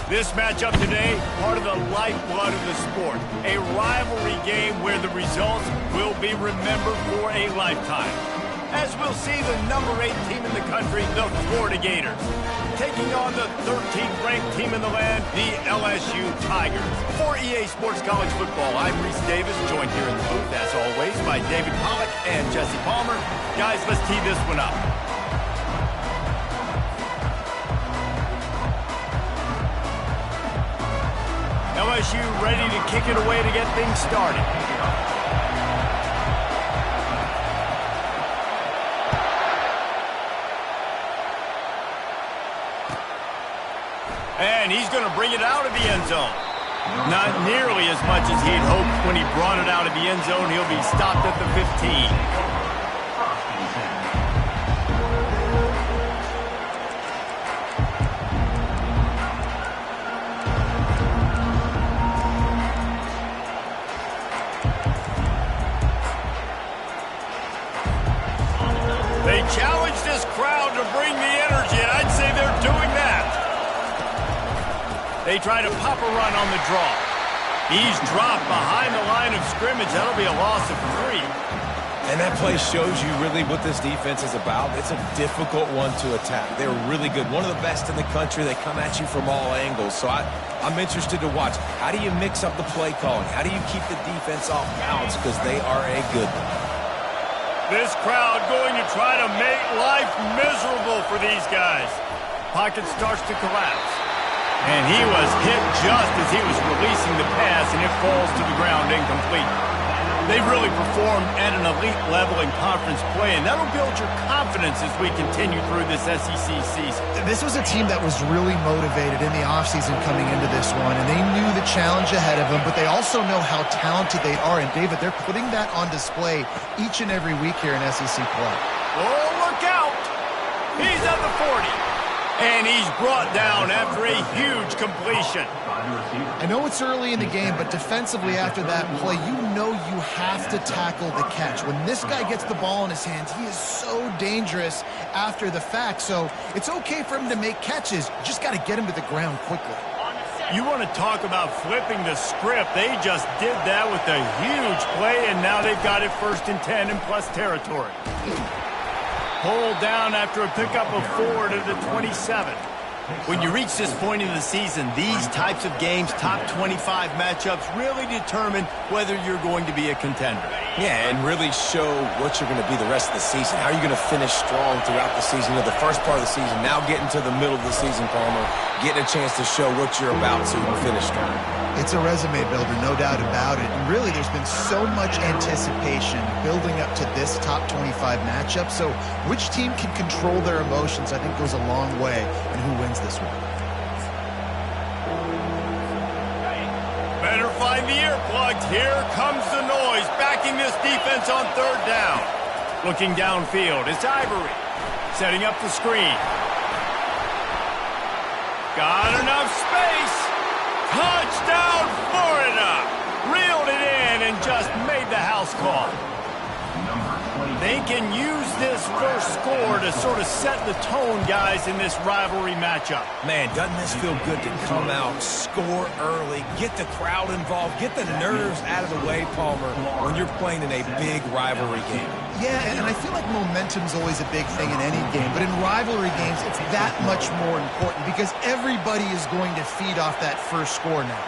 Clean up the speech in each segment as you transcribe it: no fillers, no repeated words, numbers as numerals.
This matchup today, part of the lifeblood of the sport. A rivalry game where the results will be remembered for a lifetime. As we'll see the number 8 team in the country, the Florida Gators, taking on the 13th ranked team in the land, the LSU Tigers. For EA Sports College Football, I'm Reese Davis, joined here in the booth, as always, by David Pollack and Jesse Palmer. Guys, let's tee this one up. LSU ready to kick it away to get things started. And he's going to bring it out of the end zone. Not nearly as much as he'd hoped when he brought it out of the end zone. He'll be stopped at the 15. They challenge this crowd to bring the energy, and I'd say they're doing that. They try to pop a run on the draw. He's dropped behind the line of scrimmage. That'll be a loss of 3. And that play shows you really what this defense is about. It's a difficult one to attack. They're really good. One of the best in the country. They come at you from all angles. So I'm interested to watch. How do you mix up the play calling? How do you keep the defense off balance? Because they are a good one. This crowd going to try to make life miserable for these guys. Pocket starts to collapse. And he was hit just as he was releasing the pass, and it falls to the ground incomplete. They've really performed at an elite level in conference play, and that'll build your confidence as we continue through this SEC season. This was a team that was really motivated in the offseason coming into this one, and they knew the challenge ahead of them, but they also know how talented they are. And, David, they're putting that on display each and every week here in SEC play. Oh, look out! He's at the 40. And he's brought down after a huge completion. I know it's early in the game, but defensively after that play, you know you have to tackle the catch. When this guy gets the ball in his hands, he is so dangerous after the fact. So it's okay for him to make catches. You just got to get him to the ground quickly. You want to talk about flipping the script. They just did that with a huge play, and now they've got it 1st and 10 in plus territory. Pulled down after a pickup of 4 to the 27. When you reach this point in the season, these types of games, top 25 matchups, really determine whether you're going to be a contender. Yeah, and really show what you're going to be the rest of the season. How are you going to finish strong throughout the season? You know, the first part of the season, now getting to the middle of the season, Palmer, getting a chance to show what you're about so you can finish strong. It's a resume builder, no doubt about it. And really, there's been so much anticipation building up to this top 25 matchup. So which team can control their emotions, I think, goes a long way in who wins this one. Better find the earplugs. Here comes the noise, backing this defense on 3rd down. Looking downfield, it's Ivory, setting up the screen. Got enough space. Touchdown, Florida! Reeled it in and just made the house call. They can use this first score to sort of set the tone, guys, in this rivalry matchup. Man, doesn't this feel good to come out, score early, get the crowd involved, get the nerves out of the way, Palmer, when you're playing in a big rivalry game? Yeah, and I feel like momentum's always a big thing in any game, but in rivalry games, it's that much more important because everybody is going to feed off that first score now.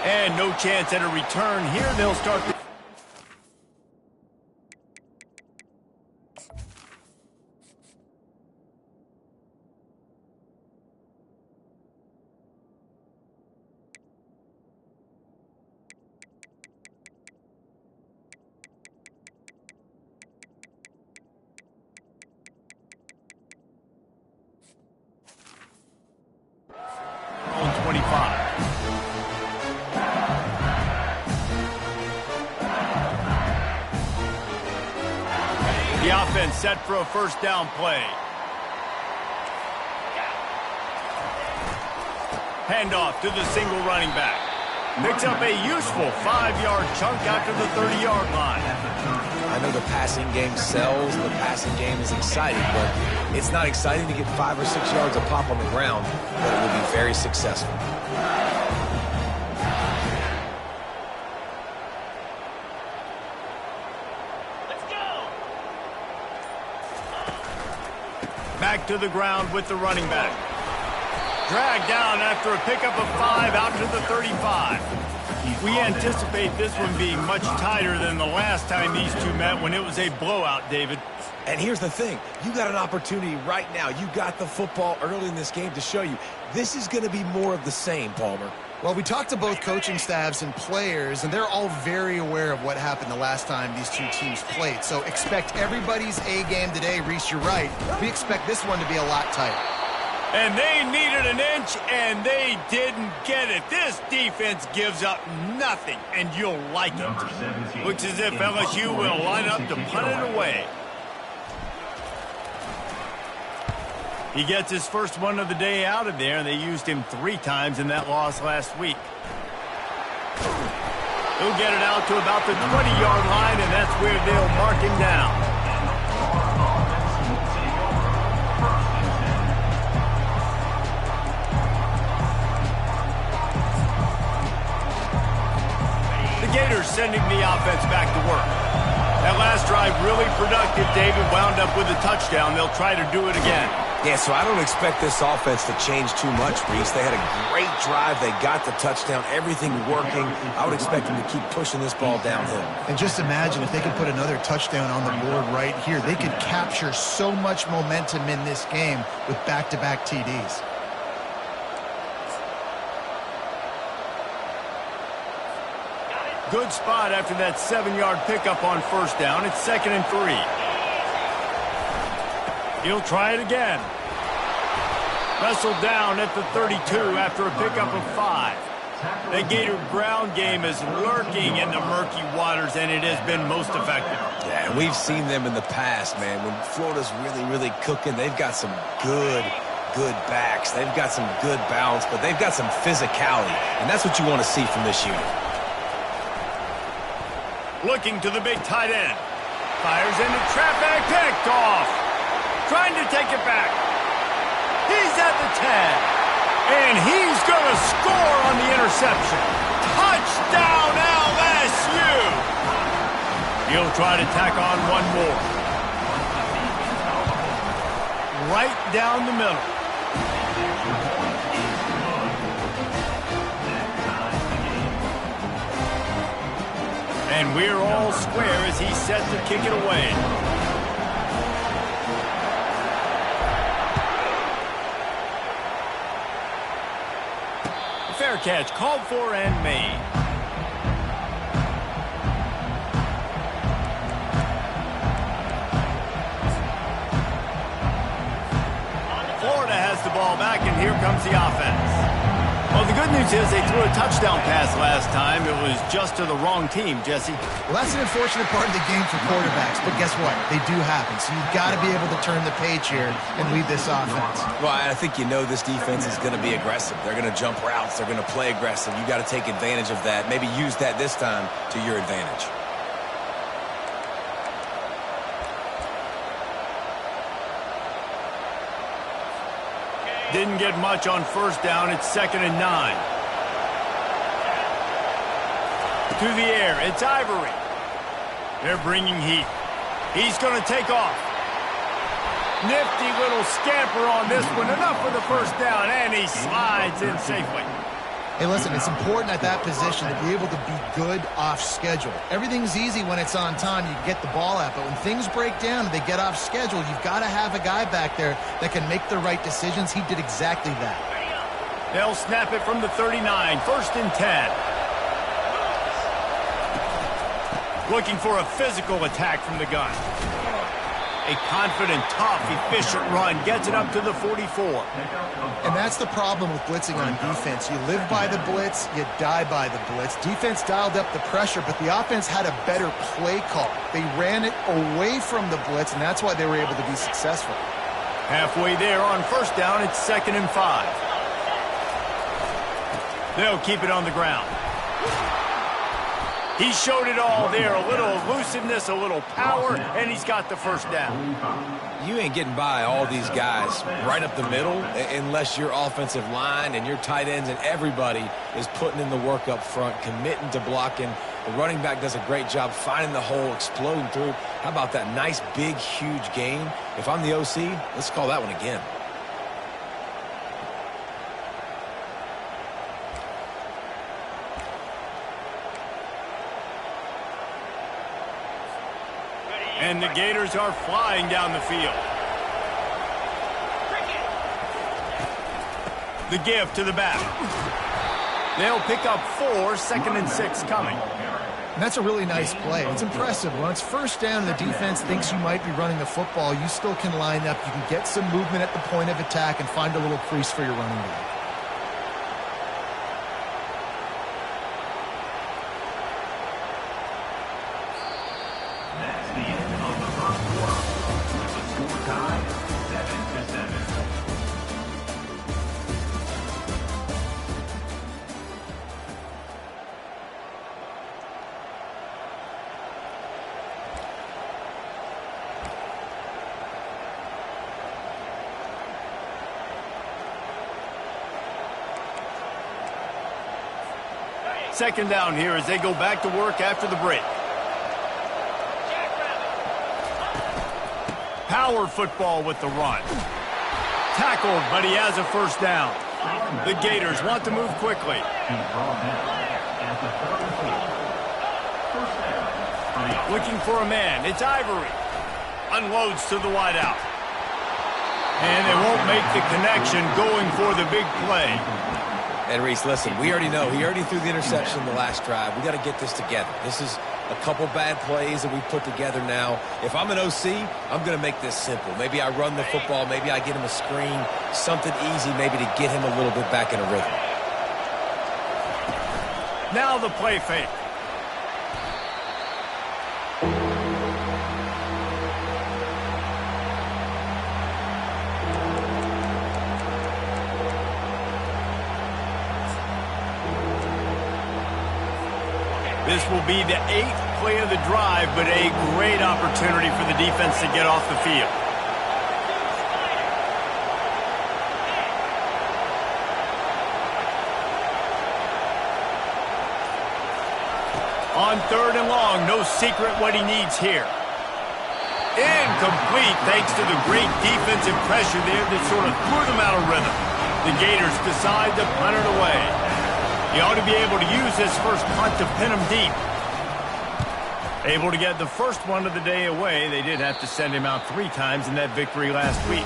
And no chance at a return here. They'll start the on 25. The offense set for a 1st down play. Handoff to the single running back. Picks up a useful 5-yard chunk after the 30-yard line. I know the passing game sells, the passing game is exciting, but it's not exciting to get 5 or 6 yards a pop on the ground, but it will be very successful. Back to the ground with the running back. Dragged down after a pickup of 5 out to the 35. We anticipate this one being much tighter than the last time these two met when it was a blowout, David. And here's the thing. You got an opportunity right now. You got the football early in this game to show you. This is going to be more of the same, Palmer. Well, we talked to both coaching staffs and players, and they're all very aware of what happened the last time these two teams played. So expect everybody's A game today. Reese, you're right. We expect this one to be a lot tighter. And they needed an inch, and they didn't get it. This defense gives up nothing, and you'll like it. Looks as if LSU will line up to punt it away. He gets his first one of the day out of there, and they used him 3 times in that loss last week. He'll get it out to about the 20-yard line, and that's where they'll mark him down. The Gators sending the offense back to work. That last drive really productive. David wound up with a touchdown. They'll try to do it again. Yeah, so I don't expect this offense to change too much, Reese. They had a great drive. They got the touchdown. Everything working. I would expect them to keep pushing this ball downhill. And just imagine if they could put another touchdown on the board right here. They could capture so much momentum in this game with back-to-back TDs. Good spot after that 7-yard pickup on first down. It's 2nd and 3. He'll try it again. Wrestled down at the 32 after a pickup of 5. The Gator ground game is lurking in the murky waters, and it has been most effective. Yeah, and we've seen them in the past, man. When Florida's really cooking, they've got some good backs. They've got some good balance, but they've got some physicality, and that's what you want to see from this unit. Looking to the big tight end. Fires into traffic, picked off. Trying to take it back. He's at the 10. And he's going to score on the interception. Touchdown, LSU! He'll try to tack on one more. Right down the middle. And we're all square as he's set to kick it away. Fair catch called for and made. Florida has the ball back, and here comes the offense. Well, the good news is they threw a touchdown pass last time. It was just to the wrong team, Jesse. Well, that's an unfortunate part of the game for quarterbacks, but guess what? They do happen, so you've got to be able to turn the page here and lead this offense. Well, I think you know this defense is going to be aggressive. They're going to jump routes. They're going to play aggressive. You got to take advantage of that. Maybe use that this time to your advantage. Didn't get much on first down. It's 2nd and 9. To the air. It's Ivory. They're bringing heat. He's going to take off. Nifty little scamper on this one. Enough for the first down, and he slides in safely. Hey, listen, it's important at that position to be able to be good off schedule. Everything's easy when it's on time. You get the ball out, but when things break down and they get off schedule, you've got to have a guy back there that can make the right decisions. He did exactly that. They'll snap it from the 39. 1st and 10. Looking for a physical attack from the gun. A confident, tough, efficient run gets it up to the 44. And that's the problem with blitzing on defense. You live by the blitz, you die by the blitz. Defense dialed up the pressure, but the offense had a better play call. They ran it away from the blitz, and that's why they were able to be successful. Halfway there on first down, it's 2nd and 5. They'll keep it on the ground. He showed it all there, a little elusiveness, a little power, and he's got the first down. You ain't getting by all these guys right up the middle unless your offensive line and your tight ends and everybody is putting in the work up front, committing to blocking. The running back does a great job finding the hole, exploding through. How about that nice, big, huge gain? If I'm the OC, let's call that one again. And the Gators are flying down the field. The give to the back. They'll pick up 4, 2nd and 6 coming. And that's a really nice play. It's impressive. When it's first down and the defense thinks you might be running the football, you still can line up. You can get some movement at the point of attack and find a little crease for your running back. Second down here as they go back to work after the break. Power football with the run. Tackled, but he has a first down. The Gators want to move quickly. Looking for a man. It's Ivory. Unloads to the wideout. And they won't make the connection going for the big play. And Reese, listen, we already know. He already threw the interception in the last drive. We got to get this together. This is a couple bad plays that we put together now. If I'm an OC, I'm going to make this simple. Maybe I run the football. Maybe I get him a screen. Something easy maybe to get him a little bit back in a rhythm. Now the play fake. This will be the 8th play of the drive, but a great opportunity for the defense to get off the field. On 3rd and long, no secret what he needs here. Incomplete thanks to the great defensive pressure there that sort of threw them out of rhythm. The Gators decide to punt it away. He ought to be able to use this first punt to pin him deep. Able to get the first one of the day away. They did have to send him out 3 times in that victory last week.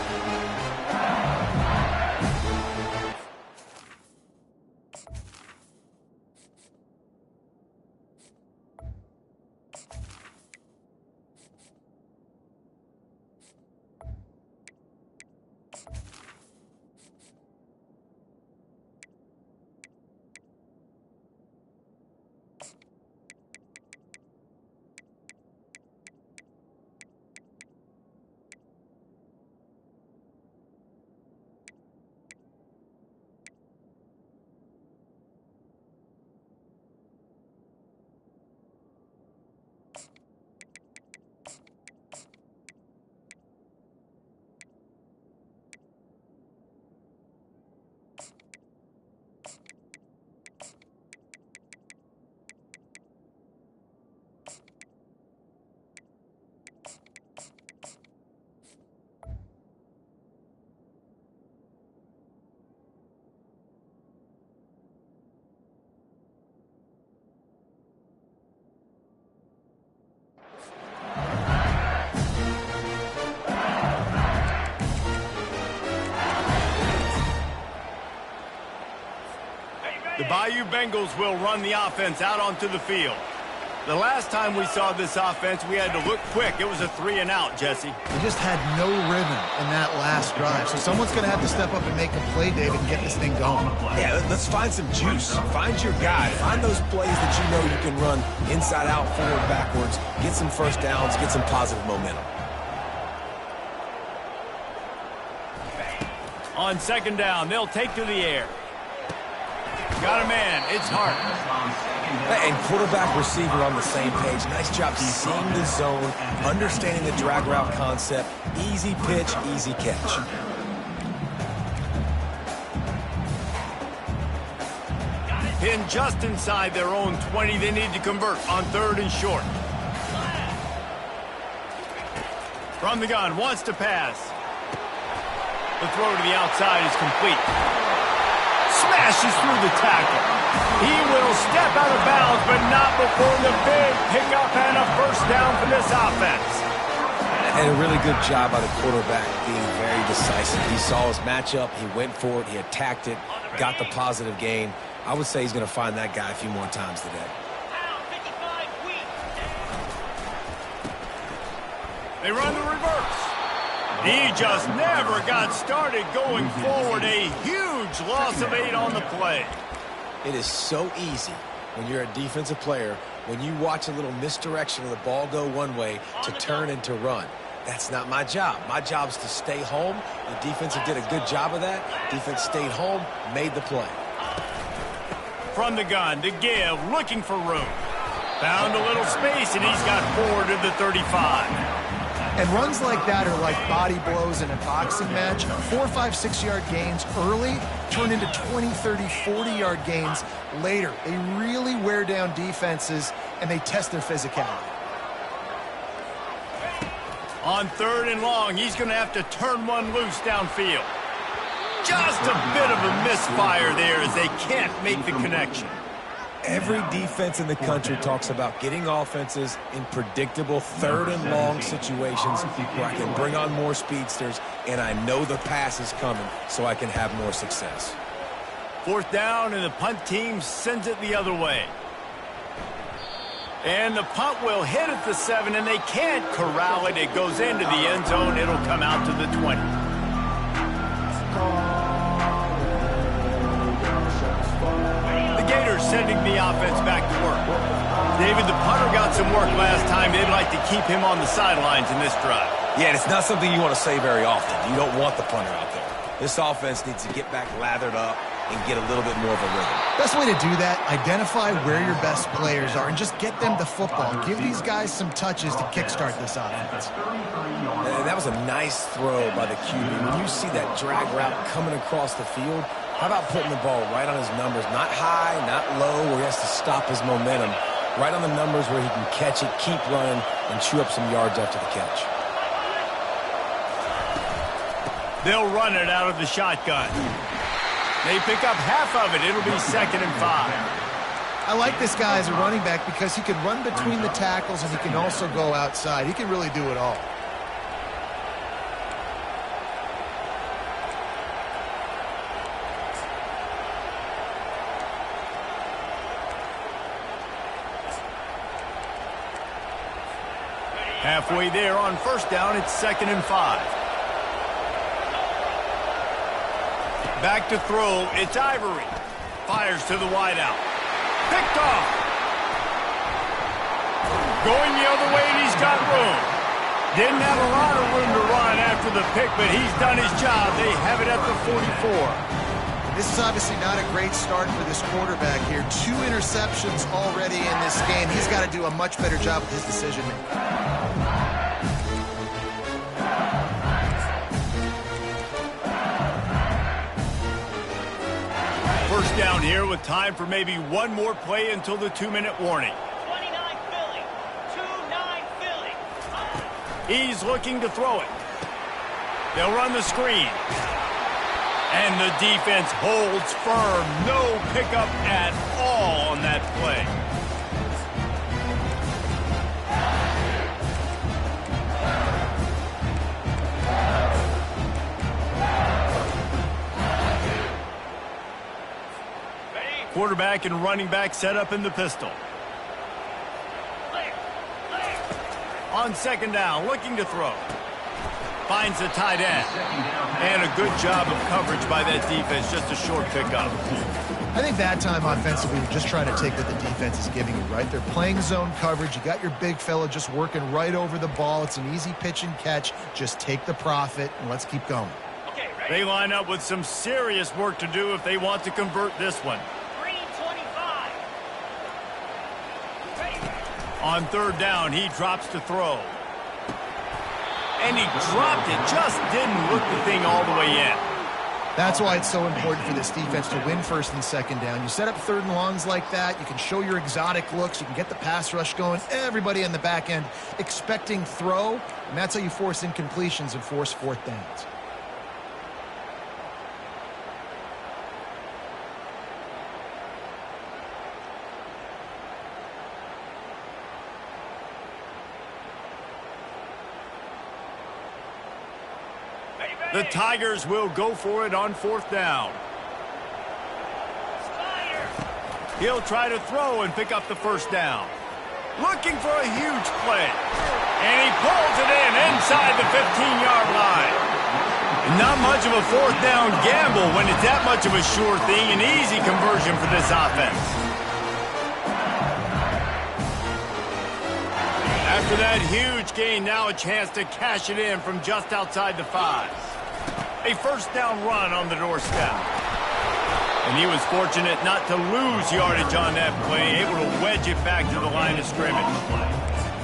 The Bayou Bengals will run the offense out onto the field. The last time we saw this offense, we had to look quick. It was a 3-and-out, Jesse. They just had no rhythm in that last drive. So someone's going to have to step up and make a play, David, and get this thing going. Yeah, let's find some juice. Find your guy. Find those plays that you know you can run inside out, forward, backwards. Get some first downs. Get some positive momentum. On 2nd down, they'll take to the air. Got a man. It's Hart. And quarterback, receiver on the same page. Nice job seeing the zone, understanding the drag route concept. Easy pitch, easy catch. Pinned just inside their own 20. They need to convert on 3rd and short. From the gun, wants to pass. The throw to the outside is complete. Smashes through the tackle. He will step out of bounds, but not before the big pickup and a first down for this offense. And a really good job by the quarterback being very decisive. He saw his matchup, he went for it, he attacked it, got the positive gain. I would say he's going to find that guy a few more times today. They run the reverse. He just never got started going forward. A huge loss of 8 on the play. It is so easy when you're a defensive player, when you watch a little misdirection of the ball go one way to turn and to run. That's not my job. My job is to stay home. The defense did a good job of that. Defense stayed home, made the play. From the gun to give, looking for room. Found a little space, and he's got 4 to the 35. And runs like that are like body blows in a boxing match. 4, 5, 6-yard gains early turn into 20, 30, 40-yard gains later. They really wear down defenses, and they test their physicality. On 3rd and long, he's going to have to turn one loose downfield. Just a bit of a misfire there as they can't make the connection. Every defense in the country talks about getting offenses in predictable 3rd and long situations where I can bring on more speedsters and I know the pass is coming so I can have more success. 4th down, and the punt team sends it the other way. And the punt will hit at the 7, and they can't corral it. It goes into the end zone. It'll come out to the 20. The Gators sending the offense back to work. David, the punter got some work last time. They'd like to keep him on the sidelines in this drive. Yeah, and it's not something you want to say very often. You don't want the punter out there. This offense needs to get back lathered up and get a little bit more of a rhythm. Best way to do that, identify where your best players are and just get them the football. Give these guys some touches to kickstart this offense. And that was a nice throw by the QB. When you see that drag route coming across the field, how about putting the ball right on his numbers? Not high, not low, where he has to stop his momentum. Right on the numbers where he can catch it, keep running, and chew up some yards after the catch. They'll run it out of the shotgun. They pick up half of it. It'll be 2nd and 5. I like this guy as a running back because he can run between the tackles and he can also go outside. He can really do it all. Halfway there on 1st down, it's 2nd and 5. Back to throw, it's Ivory. Fires to the wideout. Picked off. Going the other way, and he's got room. Didn't have a lot of room to run after the pick, but he's done his job. They have it at the 44. This is obviously not a great start for this quarterback here. 2 interceptions already in this game. He's got to do a much better job with his decision-making. First down here with time for maybe one more play until the 2-minute warning. 29 Philly. 2-9 Philly. He's looking to throw it. They'll run the screen. And the defense holds firm. No pickup at all on that play. Quarterback and running back set up in the pistol. On 2nd down, looking to throw. Finds the tight end. And a good job of coverage by that defense. Just a short pickup. I think that time offensively, we're just trying to take what the defense is giving you, right? They're playing zone coverage. You got your big fella just working right over the ball. It's an easy pitch and catch. Just take the profit, and let's keep going. They line up with some serious work to do if they want to convert this one. 3 On third down, he drops to throw. And he dropped it, just didn't look the thing all the way in. That's why it's so important for this defense to win first and second down. You set up third and longs like that, you can show your exotic looks, you can get the pass rush going, everybody in the back end expecting throw, and that's how you force incompletions and force fourth downs. The Tigers will go for it on fourth down. He'll try to throw and pick up the first down. Looking for a huge play. And he pulls it in inside the 15-yard line. Not much of a fourth down gamble when it's that much of a sure thing. An easy conversion for this offense. After that huge gain, now a chance to cash it in from just outside the 5. A first down run on the doorstep. And he was fortunate not to lose yardage on that play, able to wedge it back to the line of scrimmage.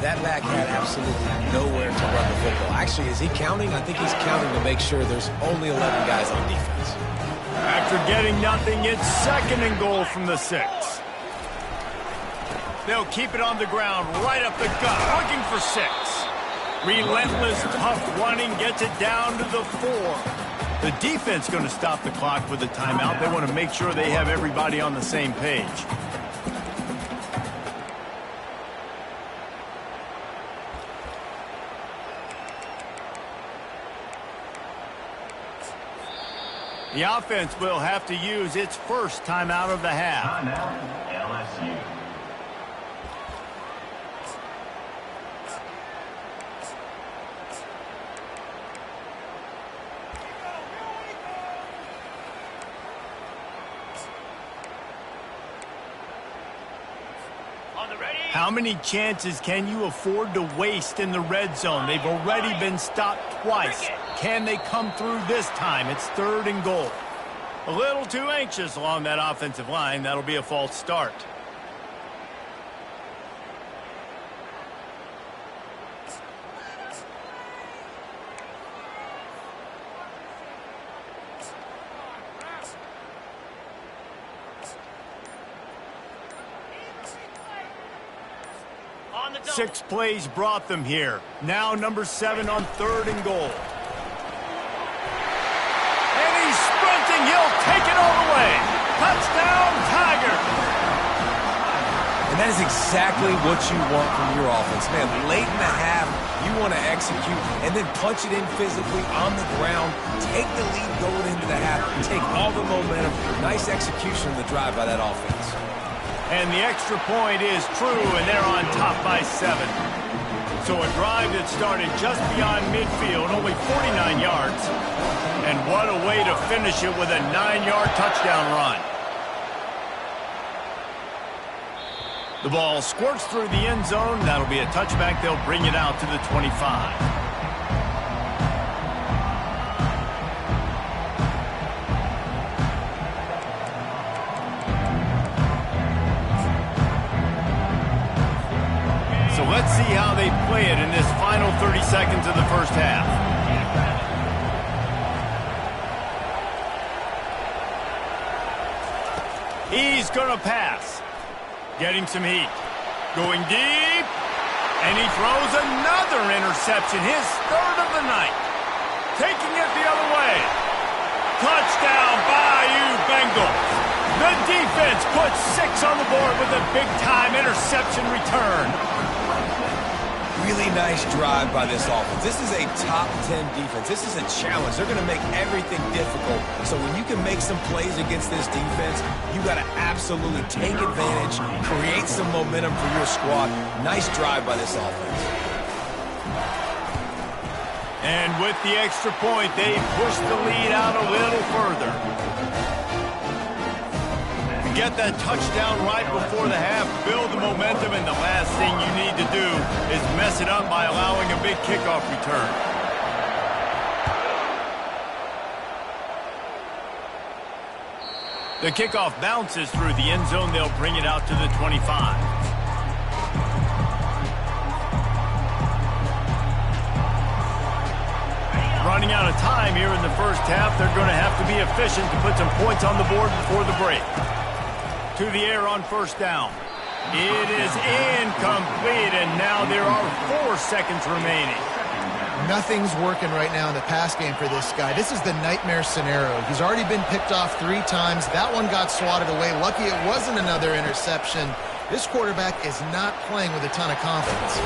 That back had absolutely nowhere to run the football. Actually, is he counting? I think he's counting to make sure there's only 11 guys on defense. After getting nothing, it's second and goal from the 6. They'll keep it on the ground, right up the gut, looking for 6. Relentless, tough running gets it down to the 4. The defense going to stop the clock with a timeout. They want to make sure they have everybody on the same page. The offense will have to use its first timeout of the half. Timeout, LSU. How many chances can you afford to waste in the red zone? They've already been stopped twice. Can they come through this time? It's third and goal. A little too anxious along that offensive line. That'll be a false start. Six plays brought them here. Now number 7 on third and goal. And he's sprinting. He'll take it all the way. Touchdown, Tigers. And that is exactly what you want from your offense. Man, late in the half, you want to execute and then punch it in physically on the ground. Take the lead going into the half. Take all the momentum. Nice execution of the drive by that offense. And the extra point is true, and they're on top by 7. So a drive that started just beyond midfield, only 49 yards. And what a way to finish it with a 9-yard touchdown run. The ball squirts through the end zone. That'll be a touchback. They'll bring it out to the 25. Let's see how they play it in this final 30 seconds of the first half. He's going to pass. Getting some heat. Going deep. And he throws another interception. His third of the night. Taking it the other way. Touchdown, Bayou Bengals. The defense puts 6 on the board with a big-time interception return. Really nice drive by this offense. This is a top 10 defense. This is a challenge. They're going to make everything difficult. So when you can make some plays against this defense, you got to absolutely take advantage, create some momentum for your squad. Nice drive by this offense. And with the extra point, they push the lead out a little further. Get that touchdown right before the half, build the momentum, and the last thing you need to do is mess it up by allowing a big kickoff return. The kickoff bounces through the end zone. They'll bring it out to the 25. Running out of time here in the first half. They're going to have to be efficient to put some points on the board before the break. To the air on first down. It is incomplete, and now there are 4 seconds remaining. Nothing's working right now in the pass game for this guy. This is the nightmare scenario. He's already been picked off 3 times. That one got swatted away. Lucky it wasn't another interception. This quarterback is not playing with a ton of confidence.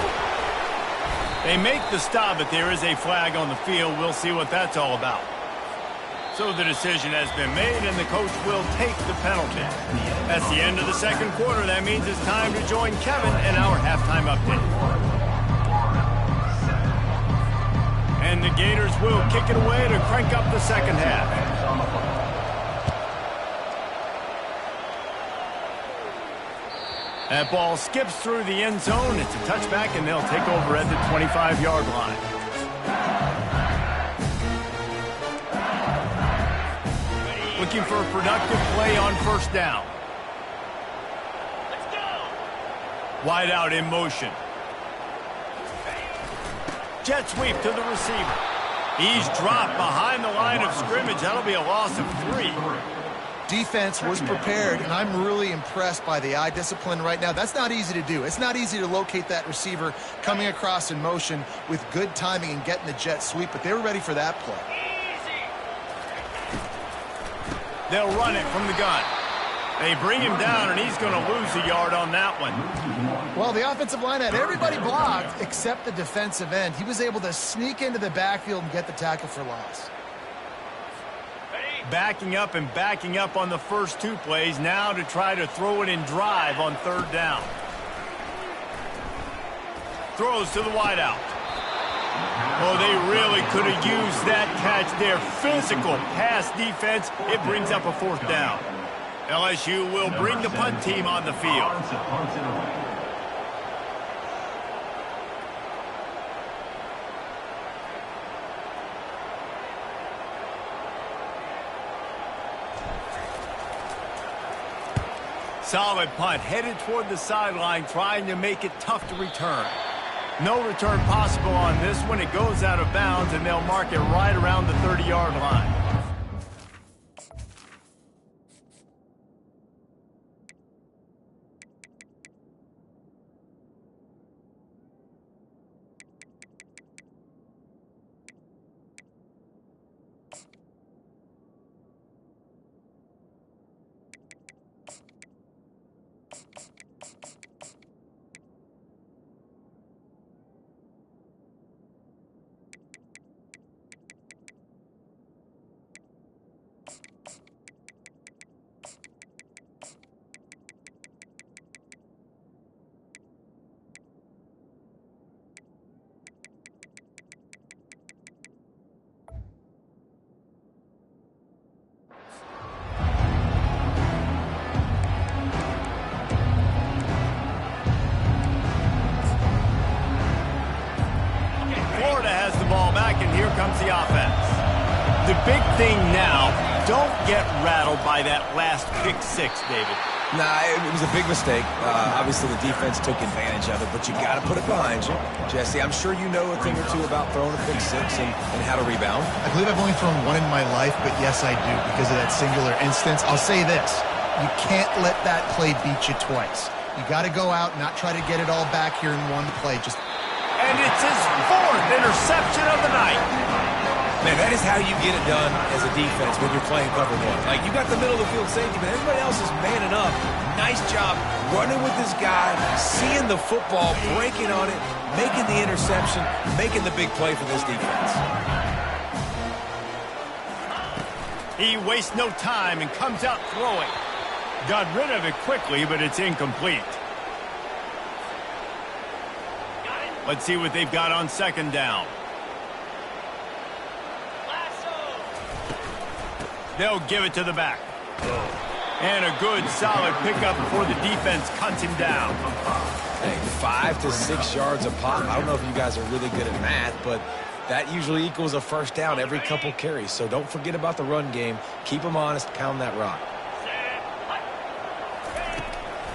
They make the stop, but there is a flag on the field. We'll see what that's all about. So the decision has been made, and the coach will take the penalty. That's the end of the second quarter. That means it's time to join Kevin in our halftime update. And the Gators will kick it away to crank up the second half. That ball skips through the end zone. It's a touchback, and they'll take over at the 25-yard line. Looking for a productive play on first down. Let's go. Wide out in motion. Jet sweep to the receiver. He's dropped behind the line of scrimmage. That'll be a loss of 3. Defense was prepared, and I'm really impressed by the eye discipline right now. That's not easy to do. It's not easy to locate that receiver coming across in motion with good timing and getting the jet sweep, but they were ready for that play. They'll run it from the gun. They bring him down, and he's going to lose a yard on that one. Well, the offensive line had everybody blocked except the defensive end. He was able to sneak into the backfield and get the tackle for loss. Backing up and backing up on the first 2 plays, now to try to throw it in drive on third down. Throws to the wideout. Oh, they really could have used that catch there. Physical pass defense. It brings up a 4th down. LSU will bring the punt team on the field. Solid punt, headed toward the sideline, trying to make it tough to return. No return possible on this one. It goes out of bounds, and they'll mark it right around the 30-yard line. Comes the offense. The big thing now, don't get rattled by that last pick 6, David. Nah, it was a big mistake. Obviously, the defense took advantage of it, but you got to put it behind you. Jesse, I'm sure you know a thing or two about throwing a pick 6 and how to rebound. I believe I've only thrown 1 in my life, but yes, I do because of that singular instance. I'll say this. You can't let that play beat you twice. You got to go out and not try to get it all back here in one play. And it's his 4th interception of the night. Man, that is how you get it done as a defense when you're playing cover 1. Like, you got the middle of the field safety, but everybody else is manning up. Nice job running with this guy, seeing the football, breaking on it, making the interception, making the big play for this defense. He wastes no time and comes out throwing. Got rid of it quickly, but it's incomplete. Let's see what they've got on second down. They'll give it to the back. And a good, solid pickup before the defense cuts him down. Hey, 5 to 6 yards a pop. I don't know if you guys are really good at math, but that usually equals a first down every couple carries. So don't forget about the run game. Keep them honest. Pound that rock.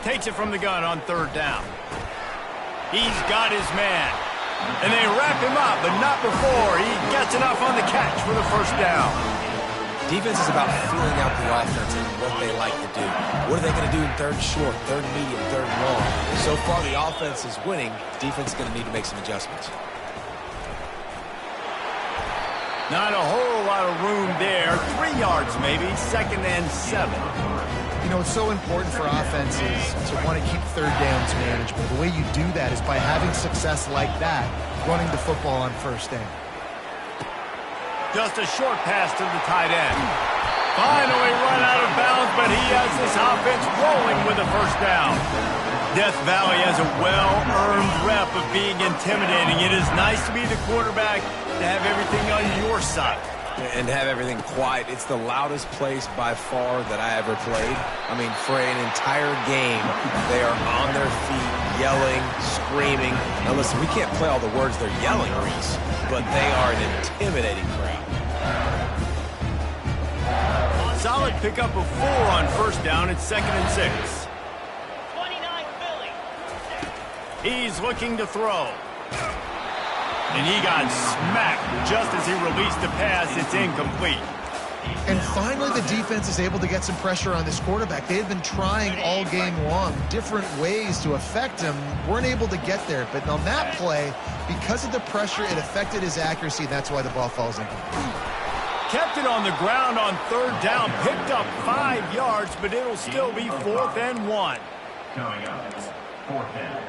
Takes it from the gun on third down. He's got his man. And they wrap him up, but not before he gets enough on the catch for the first down. Defense is about feeling out the offense and what they like to do. What are they going to do in third short, third medium, third long? So far, the offense is winning. Defense is going to need to make some adjustments. Not a whole lot of room there. 3 yards maybe, 2nd and 7. You know, it's so important for offenses to want to keep third downs manageable. The way you do that is by having success like that, running the football on first down. Just a short pass to the tight end. Finally run out of bounds, but he has this offense rolling with a first down. Death Valley has a well-earned rep of being intimidating. It is nice to be the quarterback, to have everything on your side. And have everything quiet. It's the loudest place by far that I ever played. I mean, for an entire game, they are on their feet, yelling, screaming. Now listen, we can't play all the words they're yelling, Reese, but they are an intimidating crowd. Solid pickup of 4 on first down. It's 2nd and 6. 29 Philly. He's looking to throw. And he got smacked just as he released the pass. It's incomplete. And finally, the defense is able to get some pressure on this quarterback. They had been trying all game long different ways to affect him. Weren't able to get there. But on that play, because of the pressure, it affected his accuracy. That's why the ball falls incomplete. Kept it on the ground on 3rd down. Picked up 5 yards, but it'll still be 4th and 1. Coming up, 4th down.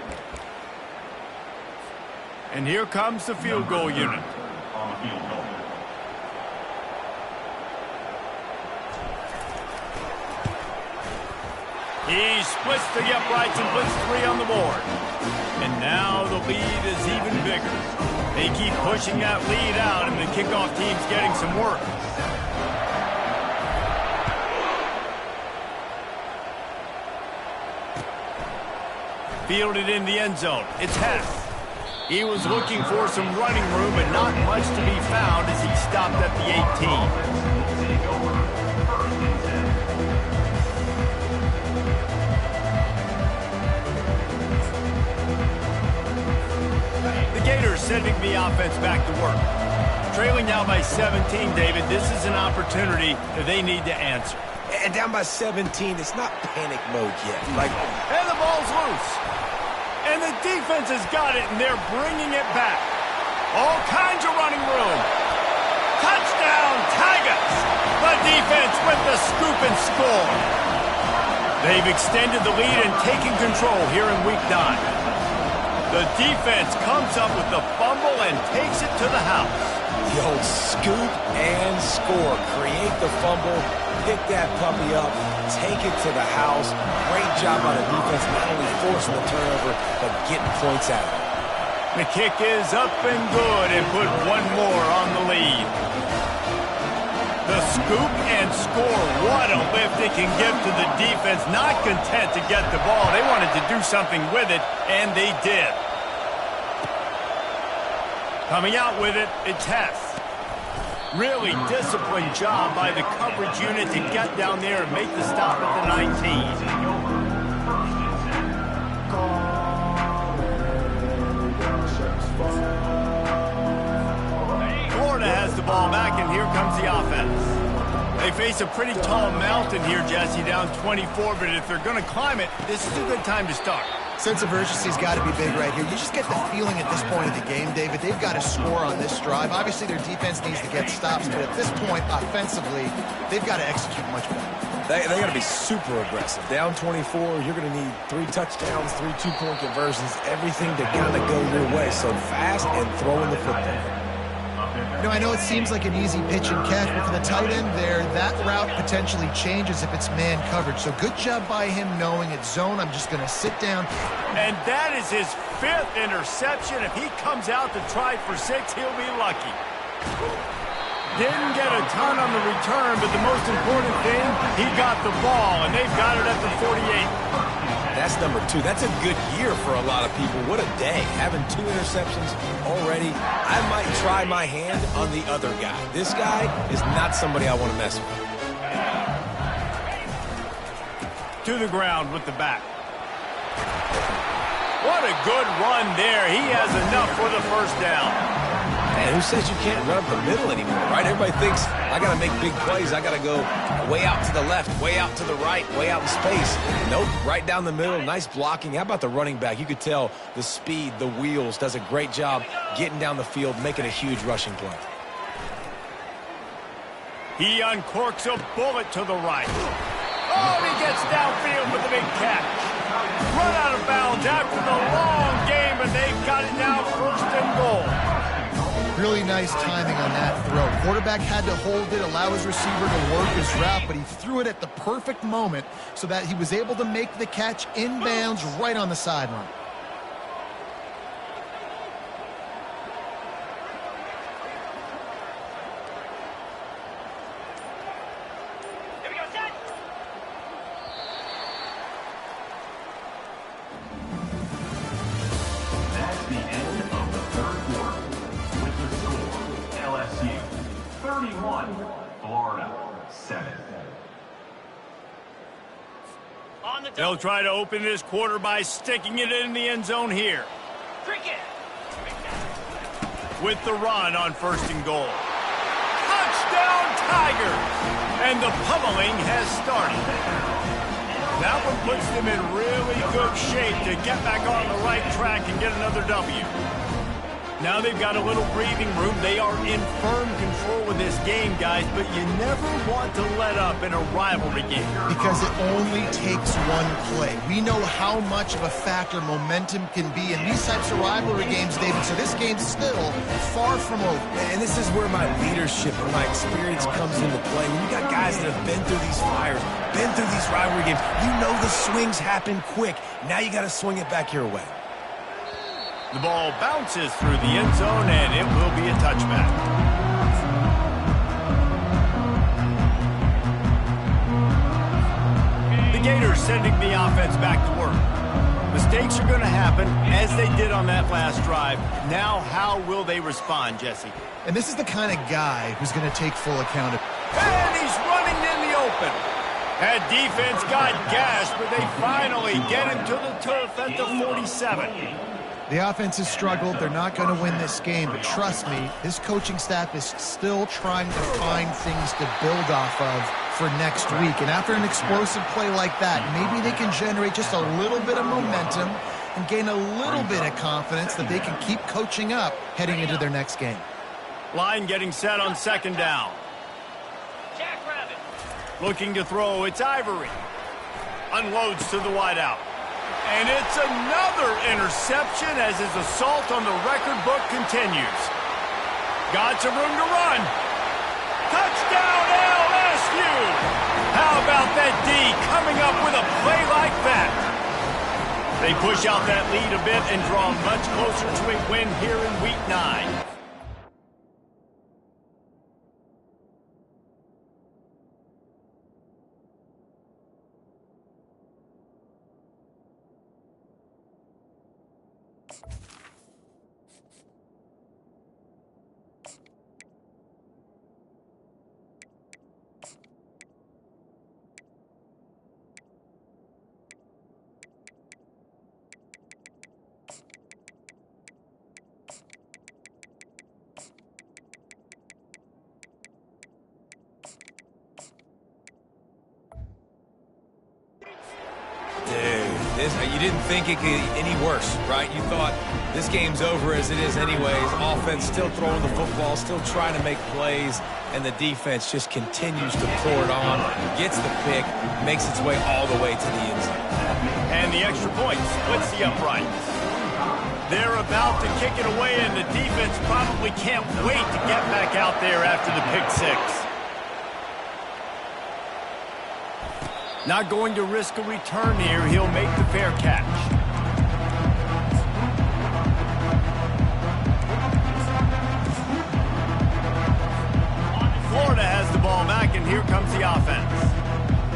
And here comes the field goal unit. On the field goal. He splits the uprights and puts 3 on the board. And now the lead is even bigger. They keep pushing that lead out, and the kickoff team's getting some work. Fielded in the end zone. It's Hess. He was looking for some running room, but not much to be found as he stopped at the 18. The Gators sending the offense back to work. Trailing now by 17, David. This is an opportunity that they need to answer. And down by 17, it's not panic mode yet. And the ball's loose. And the defense has got it, and they're bringing it back. All kinds of running room. Touchdown, Tigaz! The defense with the scoop and score. They've extended the lead and taken control here in Week 9. The defense comes up with the fumble and takes it to the house. The old scoop and score. Create the fumble, pick that puppy up, take it to the house. Great job by the defense, not only forcing the turnover, but getting points out of it. The kick is up and good and put 1 more on the lead. The scoop and score. What a lift it can give to the defense. Not content to get the ball. They wanted to do something with it, and they did. Coming out with it, it's Hess. Really disciplined job by the coverage unit to get down there and make the stop at the 19. Florida has the ball back, and here comes the offense. They face a pretty tall mountain here, Jesse, down 24, but if they're going to climb it, this is a good time to start. Sense of urgency's got to be big right here. You just get the feeling at this point of the game, David, they've got to score on this drive. Obviously, their defense needs to get stops, but at this point, offensively, they've got to execute much better. They got to be super aggressive. Down 24, you're going to need 3 touchdowns, 3 two-point conversions, everything to kind of go your way. So fast and throwing the football. You know, I know it seems like an easy pitch and catch, but for the tight end there, that route potentially changes if it's man coverage. So good job by him knowing it's zone. I'm just going to sit down. And that is his 5th interception. If he comes out to try for 6, he'll be lucky. Didn't get a ton on the return, but the most important thing, he got the ball, and they've got it at the 48. That's number 2. That's a good year for a lot of people. What a day. Having 2 interceptions already. I might try my hand on the other guy. This guy is not somebody I want to mess with. To the ground with the back. What a good run there. He has enough for the first down. Man, who says you can't run up the middle anymore, right? Everybody thinks, I got to make big plays. I got to go way out to the left, way out to the right, way out in space. Nope, right down the middle. Nice blocking. How about the running back? You could tell the speed, the wheels, does a great job getting down the field, making a huge rushing play. He uncorks a bullet to the right. Oh, he gets downfield with a big catch. Run out of bounds after the long game, and they've got it now first and goal. Really nice timing on that throw. Quarterback had to hold it, allow his receiver to work his route, but he threw it at the perfect moment so that he was able to make the catch inbounds right on the sideline. Here we go, set. That's the end of the third quarter. With the score, LSU 31, Florida 7. On the They'll double. try to open this quarter by sticking it in the end zone here. Cricket. With the run on first and goal. Touchdown Tigers! And the pummeling has started. That one puts them in really good shape to get back on the right track and get another W. Now they've got a little breathing room. They are in firm control of this game, guys, but you never want to let up in a rivalry game. Because it only takes one play. We know how much of a factor momentum can be in these types of rivalry games, David, so this game's still far from over. And this is where my leadership and my experience comes into play. When you got guys that have been through these fires, been through these rivalry games, you know the swings happen quick. Now you got to swing it back your way. The ball bounces through the end zone, and it will be a touchback. The Gators sending the offense back to work. Mistakes are going to happen, as they did on that last drive. Now, how will they respond, Jesse? And this is the kind of guy who's going to take full accountability. And he's running in the open. That defense got gashed, but they finally get him to the turf at the 47. The offense has struggled. They're not going to win this game, but trust me, this coaching staff is still trying to find things to build off of for next week. And after an explosive play like that, maybe they can generate just a little bit of momentum and gain a little bit of confidence that they can keep coaching up heading into their next game. Line getting set on second down. Jackrabbit. Looking to throw, it's Ivory. Unloads to the wideout. And it's another interception as his assault on the record book continues. Got some room to run. Touchdown LSU! How about that D coming up with a play like that? They push out that lead a bit and draw much closer to a win here in Week 9. You didn't think it could get any worse, right? You thought this game's over as it is anyways. Offense still throwing the football, still trying to make plays, and the defense just continues to pour it on, gets the pick, makes its way all the way to the end zone. And the extra point splits the uprights. They're about to kick it away, and the defense probably can't wait to get back out there after the pick six. Not going to risk a return here. He'll make the fair catch. Florida has the ball back, and here comes the offense.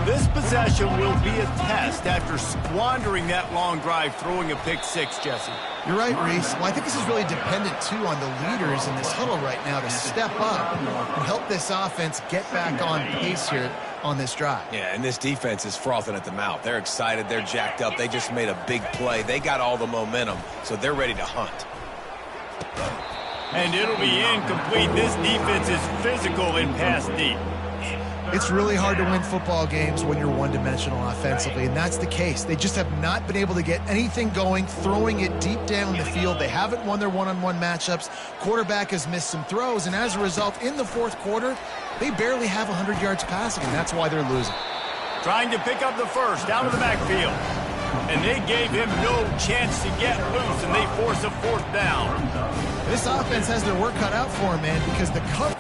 This possession will be a test after squandering that long drive, throwing a pick six, Jesse. You're right, Reese. Well, I think this is really dependent, too, on the leaders in this huddle right now to step up and help this offense get back on pace here. on this drive. Yeah, and this defense is frothing at the mouth. They're excited. They're jacked up. They just made a big play. They got all the momentum, so they're ready to hunt. And it'll be incomplete. This defense is physical in pass deep. It's really hard to win football games when you're one-dimensional offensively, and that's the case. They just have not been able to get anything going, throwing it deep down the field. They haven't won their one-on-one matchups. Quarterback has missed some throws, and as a result, in the fourth quarter, they barely have 100 yards passing, and that's why they're losing. Trying to pick up the first out of the backfield. And they gave him no chance to get loose, and they force a fourth down. This offense has their work cut out for them, man, because the cover...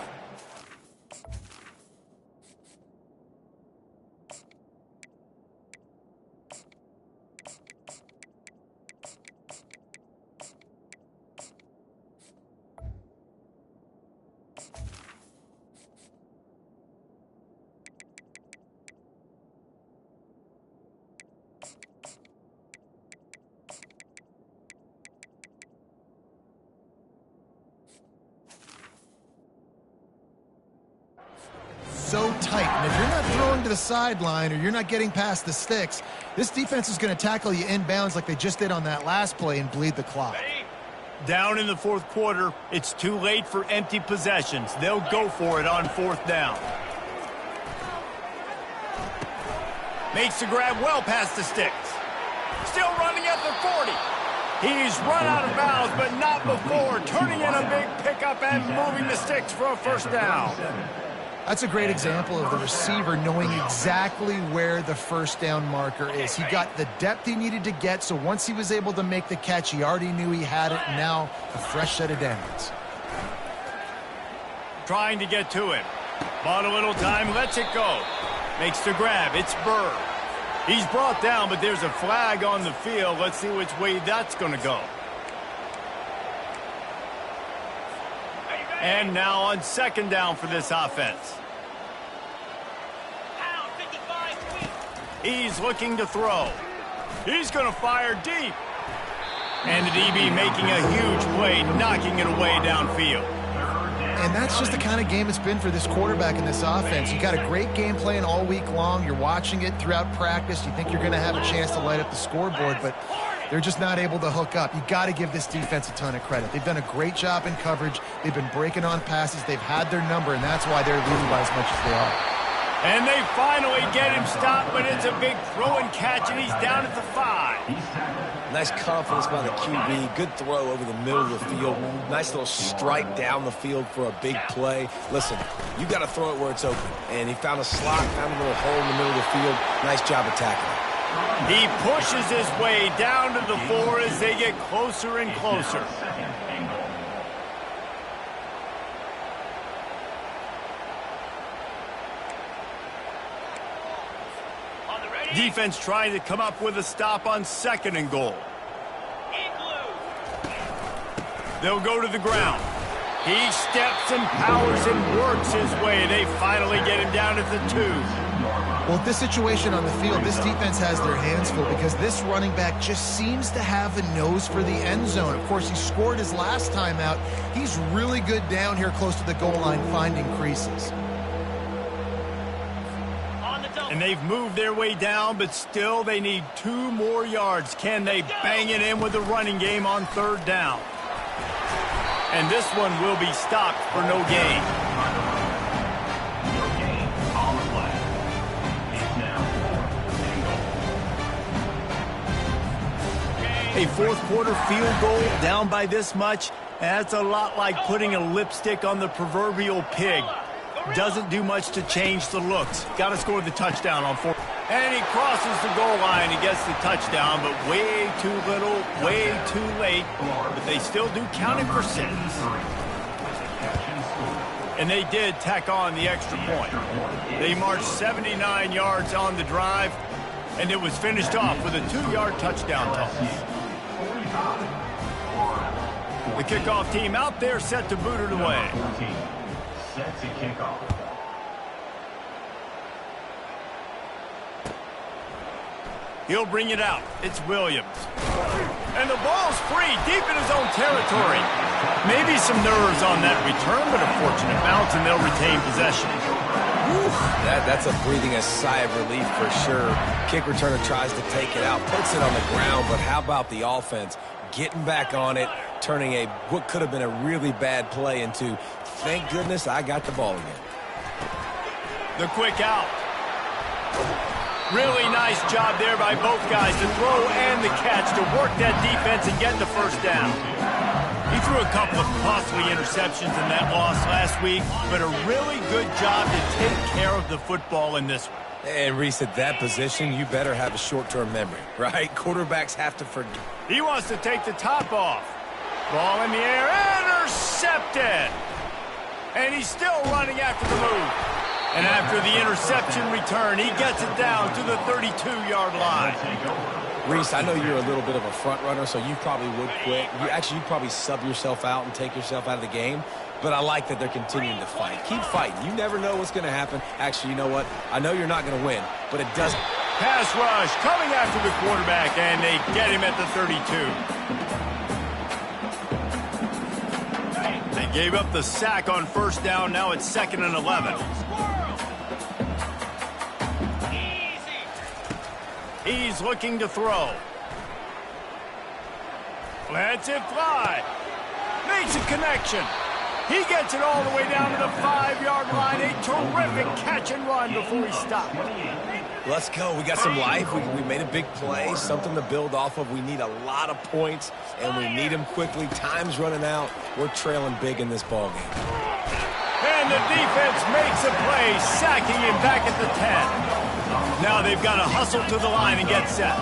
so tight, and if you're not throwing to the sideline or you're not getting past the sticks, this defense is going to tackle you inbounds like they just did on that last play and bleed the clock. Down in the fourth quarter, it's too late for empty possessions. They'll go for it on fourth down. Makes the grab well past the sticks. Still running at the 40. He's run out of bounds, but not before turning in a big pickup and moving the sticks for a first down. That's a great example of the receiver knowing exactly where the first down marker is. He got the depth he needed to get, so once he was able to make the catch, he already knew he had it, and now a fresh set of downs. Trying to get to him. Bought a little time, lets it go. Makes the grab, it's Burr. He's brought down, but there's a flag on the field. Let's see which way that's going to go. And now on second down for this offense. He's looking to throw. He's going to fire deep. And the DB making a huge play, knocking it away downfield. And that's just the kind of game it's been for this quarterback in this offense. You got a great game plan all week long. You're watching it throughout practice. You think you're going to have a chance to light up the scoreboard, but they're just not able to hook up. You got to give this defense a ton of credit. They've done a great job in coverage. They've been breaking on passes. They've had their number, and that's why they're losing by as much as they are. And they finally get him stopped, but it's a big throw and catch, and he's down at the 5. Nice confidence by the QB. Good throw over the middle of the field. Nice little strike down the field for a big play. Listen, you got to throw it where it's open. And he found a slot, found a little hole in the middle of the field. Nice job attacking it. He pushes his way down to the 4 as they get closer and closer. Defense trying to come up with a stop on second and goal. They'll go to the ground. He steps and powers and works his way. They finally get him down at the 2. Well, with this situation on the field, this defense has their hands full because this running back just seems to have a nose for the end zone. Of course, he scored his last time out. He's really good down here close to the goal line finding creases. And they've moved their way down, but still they need 2 more yards. Can they bang it in with the running game on third down? And this one will be stopped for no gain. No gain on the play. It's now 4th and goal. A fourth quarter field goal down by this much, that's a lot like putting a lipstick on the proverbial pig. Doesn't do much to change the looks. Got to score the touchdown on 4th. And he crosses the goal line and gets the touchdown, but way too little, way too late. But they still do count it for 6. And they did tack on the extra point. They marched 79 yards on the drive, and it was finished off with a 2-yard touchdown toss. The kickoff team out there set to boot it away. Set to kick off. He'll bring it out. It's Williams. And the ball's free deep in his own territory. Maybe some nerves on that return, but a fortunate bounce, and they'll retain possession. That's a breathing a sigh of relief for sure. Kick returner tries to take it out, puts it on the ground, but how about the offense getting back on it, turning what could have been a really bad play into, thank goodness I got the ball again. The quick out. Really nice job there by both guys, the throw and the catch, to work that defense and get the first down. He threw a couple of costly interceptions in that loss last week, but a really good job to take care of the football in this one. And Reese, at that position, you better have a short-term memory, right? Quarterbacks have to forget. He wants to take the top off. Ball in the air, intercepted. And he's still running after the move. And after the interception return, he gets it down to the 32-yard line. Reese, I know you're a little bit of a front runner, so you probably would quit. You'd probably sub yourself out and take yourself out of the game. But I like that they're continuing to fight. Keep fighting. You never know what's going to happen. Actually, you know what? I know you're not going to win, but it does. Pass rush coming after the quarterback, and they get him at the 32. They gave up the sack on first down. Now it's 2nd and 11. He's looking to throw. Lets it fly. Makes a connection. He gets it all the way down to the 5-yard line. A terrific catch and run before he stopped. Let's go. We got some life. We made a big play, something to build off of. We need a lot of points, and we need them quickly. Time's running out. We're trailing big in this ballgame. And the defense makes a play, sacking him back at the 10. Now they've got to hustle to the line and get set.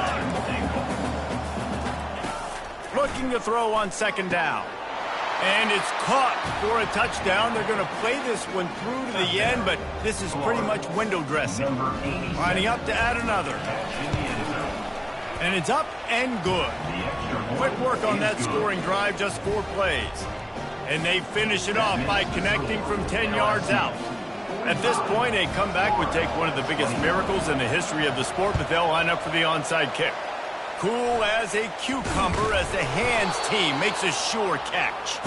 Looking to throw on 2nd down. And it's caught for a touchdown. They're going to play this one through to the end, but this is pretty much window dressing. Lining up to add another. And it's up and good. Quick work on that scoring drive, just 4 plays. And they finish it off by connecting from 10 yards out. At this point, a comeback would take one of the biggest miracles in the history of the sport, but they'll line up for the onside kick. Cool as a cucumber as the hands team makes a sure catch.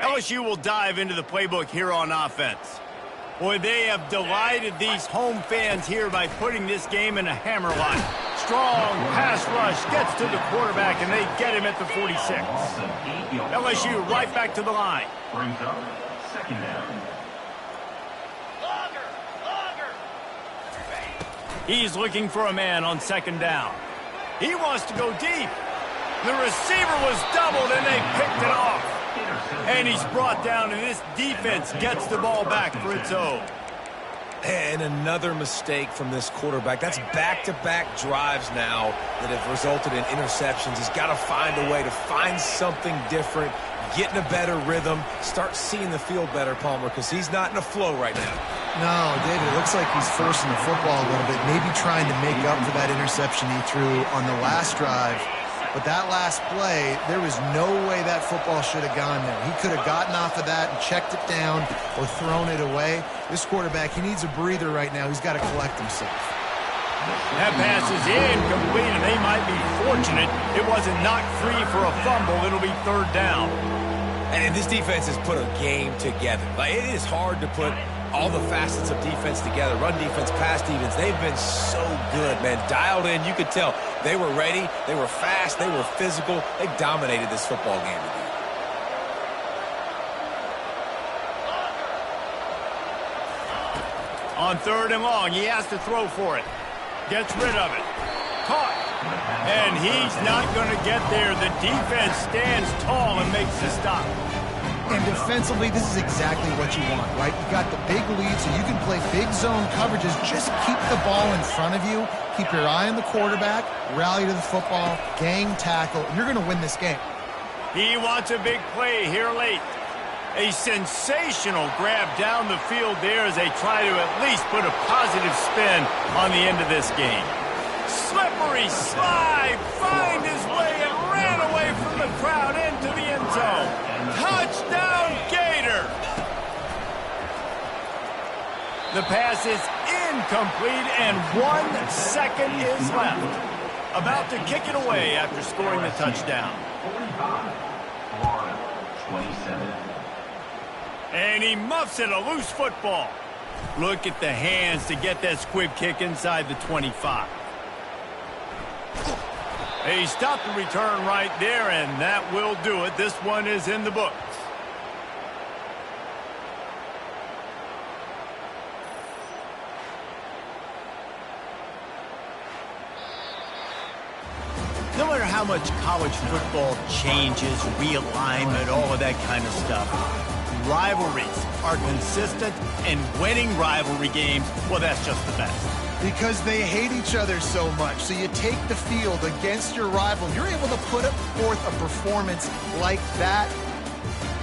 LSU will dive into the playbook here on offense. Boy, they have delighted these home fans here by putting this game in a hammerlock. Strong pass rush gets to the quarterback, and they get him at the 46. LSU right back to the line. Brings up 2nd down. He's looking for a man on 2nd down. He wants to go deep. The receiver was doubled, and they picked it off. And he's brought down, and this defense gets the ball back for its own. And another mistake from this quarterback. That's back-to-back drives now that have resulted in interceptions. He's got to find a way to find something different, get in a better rhythm, start seeing the field better, Palmer, because he's not in a flow right now. No, David, it looks like he's forcing the football a little bit, maybe trying to make up for that interception he threw on the last drive. But that last play, there was no way that football should have gone there. He could have gotten off of that and checked it down or thrown it away. This quarterback, he needs a breather right now. He's got to collect himself. That pass is incomplete, and they might be fortunate it wasn't knocked free for a fumble. It'll be 3rd down. And this defense has put a game together. Like, it is hard to put all the facets of defense together. Run defense, pass defense. They've been so good, man. Dialed in. You could tell they were ready. They were fast. They were physical. They dominated this football game today. On 3rd and long, he has to throw for it. Gets rid of it. Caught. And he's not going to get there. The defense stands tall and makes the stop. And defensively, this is exactly what you want, right? You got the big lead, so you can play big zone coverages. Just keep the ball in front of you. Keep your eye on the quarterback. Rally to the football. Gang tackle. You're going to win this game. He wants a big play here late. A sensational grab down the field there as they try to at least put a positive spin on the end of this game. Slippery slide, find his way and ran away from the crowd into the end zone. Touchdown, Gator! The pass is Incomplete, and 1 second is left. About to kick it away after scoring the touchdown. 45, Florida, 27. And he muffs it, a loose football. Look at the hands to get that squib kick inside the 25. He stopped the return right there, and that will do it. This one is in the books. No matter how much college football changes, realignment, all of that kind of stuff, rivalries are consistent, and winning rivalry games, well, that's just the best. Because they hate each other so much. So you take the field against your rival. You're able to put forth a performance like that.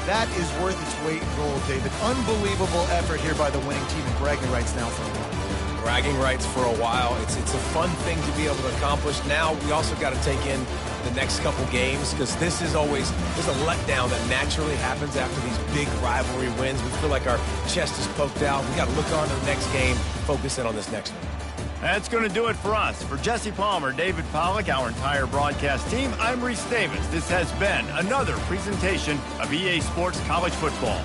That is worth its weight in gold, David. Unbelievable effort here by the winning team, and bragging rights now for a while. Bragging rights for a while. It's a fun thing to be able to accomplish. Now we also got to take in the next couple games, because this is always, there's a letdown that naturally happens after these big rivalry wins. We feel like our chest is poked out. We got to look on to the next game, focus in on this next one. That's going to do it for us. For Jesse Palmer, David Pollack, our entire broadcast team, I'm Reese Davis. This has been another presentation of EA Sports College Football.